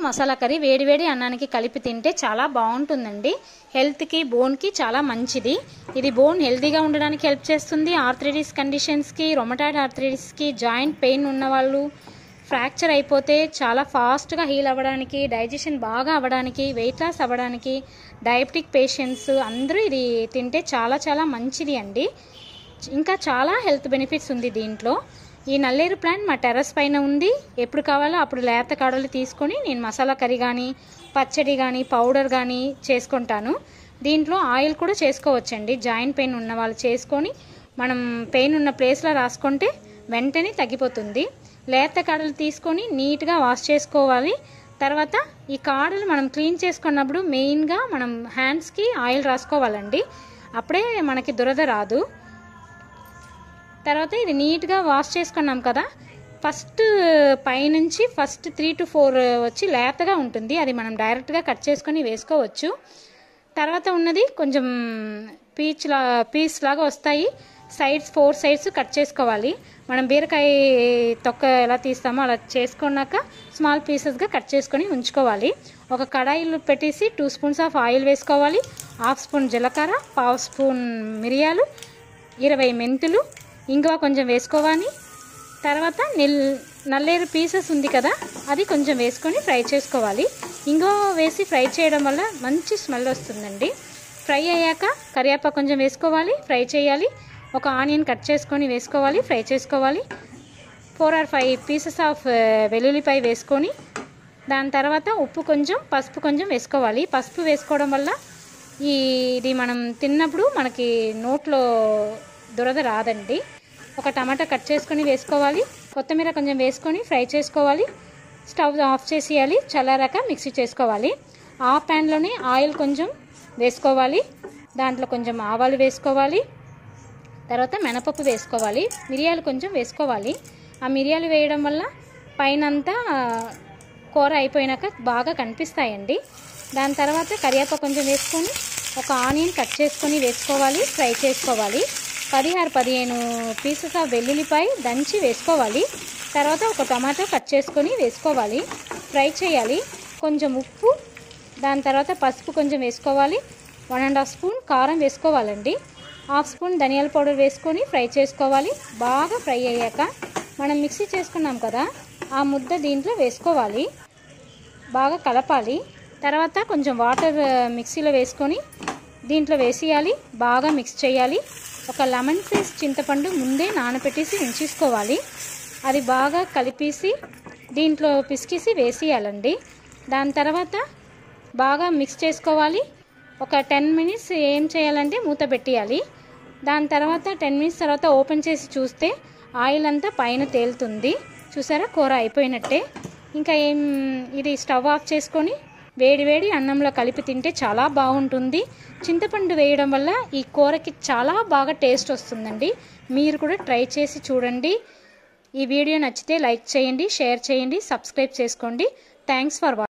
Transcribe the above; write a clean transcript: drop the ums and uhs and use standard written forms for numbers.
Masala curry వేడివేడి అన్నానికి కలిపి తింటే చాలా బాగుంటుందండి. హెల్త్కి బోన్కి చాలా మంచిది. ఇది బోన్ హెల్తీగా ఉండడానికి హెల్ప్ చేస్తుంది. ఆర్థరైటిస్ కండిషన్స్కి, రొమటాయిడ్ ఆర్థరైటిస్కి, జాయింట్ పెయిన్ ఉన్నవాళ్ళు, ఫ్రాక్చర్ అయిపోతే చాలా ఫాస్ట్గా హీల్ అవ్వడానికి, డైజెషన్ బాగా అవ్వడానికి, వెయిట్ లాస్ అవ్వడానికి, డయాబెటిక్ పేషెంట్స్ అందరూ ఇది తింటే చాలా చాలా మంచిది అండి. ఇంకా చాలా హెల్త్ బెనిఫిట్స్ ఉంది దీంట్లో. ఈ నల్లేరు ప్లాంట్ మా టెర్రస్ పైన ఉంది. ఎప్పుడు కావాలో అప్పుడు లేత కాడలు తీసుకొని నేను మసాలా కర్రీ కానీ, పచ్చడి కానీ, పౌడర్ కానీ చేసుకుంటాను. దీంట్లో ఆయిల్ కూడా చేసుకోవచ్చండి. జాయింట్ పెయిన్ ఉన్న వాళ్ళు చేసుకొని మనం పెయిన్ ఉన్న ప్లేస్లో రాసుకుంటే వెంటనే తగ్గిపోతుంది. లేత కాడలు తీసుకొని నీట్గా వాష్ చేసుకోవాలి. తర్వాత ఈ కాడలు మనం క్లీన్ చేసుకున్నప్పుడు మెయిన్గా మనం హ్యాండ్స్కి ఆయిల్ రాసుకోవాలండి. అప్పుడే మనకి దురద రాదు. తర్వాత ఇది నీట్గా వాష్ చేసుకున్నాం కదా, ఫస్ట్ పైనుంచి 3 to 4 వచ్చి లేతగా ఉంటుంది. అది మనం డైరెక్ట్గా కట్ చేసుకొని వేసుకోవచ్చు. తర్వాత ఉన్నది కొంచెం పీస్ లాగా వస్తాయి. 4 సైడ్స్ కట్ చేసుకోవాలి. మనం బీరకాయ తొక్క ఎలా తీస్తామో అలా చేసుకున్నాక స్మాల్ పీసెస్గా కట్ చేసుకొని ఉంచుకోవాలి. ఒక కడాయిలో పెట్టేసి 2 స్పూన్స్ ఆఫ్ ఆయిల్ వేసుకోవాలి. 1/2 స్పూన్ జీలకర్ర, 1/2 స్పూన్ మిరియాలు, 20 మెంతులు, ఇంగువ కొంచెం వేసుకోవాలి. తర్వాత నల్లేరు పీసెస్ ఉంది కదా, అది కొంచెం వేసుకొని ఫ్రై చేసుకోవాలి. ఇంగువ వేసి ఫ్రై చేయడం వల్ల మంచి స్మెల్ వస్తుందండి. ఫ్రై అయ్యాక కరివేపాకు కొంచెం వేసుకోవాలి, ఫ్రై చేయాలి. ఒక ఆనియన్ కట్ చేసుకొని వేసుకోవాలి, ఫ్రై చేసుకోవాలి. 4 or 5 పీసెస్ ఆఫ్ వెల్లుల్లిపాయ వేసుకొని దాని తర్వాత ఉప్పు కొంచెం, పసుపు కొంచెం వేసుకోవాలి. పసుపు వేసుకోవడం వల్ల ఇది మనం తిన్నప్పుడు మనకి నోట్లో దురద రాదండి. ఒక టమాటా కట్ చేసుకొని వేసుకోవాలి. కొత్తిమీర కొంచెం వేసుకొని ఫ్రై చేసుకోవాలి. స్టవ్ ఆఫ్ చేసేయాలి. చల్లారాక మిక్సీ చేసుకోవాలి. ఆ ప్యాన్లోనే ఆయిల్ కొంచెం వేసుకోవాలి. దాంట్లో కొంచెం ఆవాలు వేసుకోవాలి. తర్వాత మినపప్పు వేసుకోవాలి. మిరియాలు కొంచెం వేసుకోవాలి. ఆ మిరియాలు వేయడం వల్ల పైనంతా కూర అయిపోయినాక బాగా కనిపిస్తాయండి. దాని తర్వాత కరివేపాకు కొంచెం వేసుకొని ఒక ఆనియన్ కట్ చేసుకొని వేసుకోవాలి, ఫ్రై చేసుకోవాలి. 16-15 పీసెస్ ఆఫ్ వెల్లుల్లిపాయ దంచి వేసుకోవాలి. తర్వాత ఒక టమాటో కట్ చేసుకొని వేసుకోవాలి, ఫ్రై చేయాలి. కొంచెం ఉప్పు, దాని తర్వాత పసుపు కొంచెం వేసుకోవాలి. 1.5 స్పూన్ కారం వేసుకోవాలండి. 1/2 స్పూన్ ధనియాల పౌడర్ వేసుకొని ఫ్రై చేసుకోవాలి. బాగా ఫ్రై అయ్యాక మనం మిక్సీ చేసుకున్నాం కదా, ఆ ముద్ద దీంట్లో వేసుకోవాలి. బాగా కలపాలి. తర్వాత కొంచెం వాటర్ మిక్సీలో వేసుకొని దీంట్లో వేసేయాలి. బాగా మిక్స్ చేయాలి. ఒక లెమన్ సైజ్ చింతపండు ముందే నానబెట్టేసి ఉంచేసుకోవాలి. అది బాగా కలిపేసి దీంట్లో పిసికేసి వేసేయాలండి. దాని తర్వాత బాగా మిక్స్ చేసుకోవాలి. ఒక 10 మినిట్స్ ఏం చేయాలంటే మూత పెట్టేయాలి. దాని తర్వాత 10 మినిట్స్ తర్వాత ఓపెన్ చేసి చూస్తే ఆయిల్ అంతా పైన తేలుతుంది. చూసారా, కూర అయిపోయినట్టే. ఇంకా ఇది స్టవ్ ఆఫ్ చేసుకొని వేడివేడి అన్నంలో కలిపి తింటే చాలా బాగుంటుంది. చింతపండు వేయడం వల్ల ఈ కూరకి చాలా బాగా టేస్ట్ వస్తుందండి. మీరు కూడా ట్రై చేసి చూడండి. ఈ వీడియో నచ్చితే లైక్ చేయండి, షేర్ చేయండి, సబ్స్క్రైబ్ చేసుకోండి. Thanks for watching.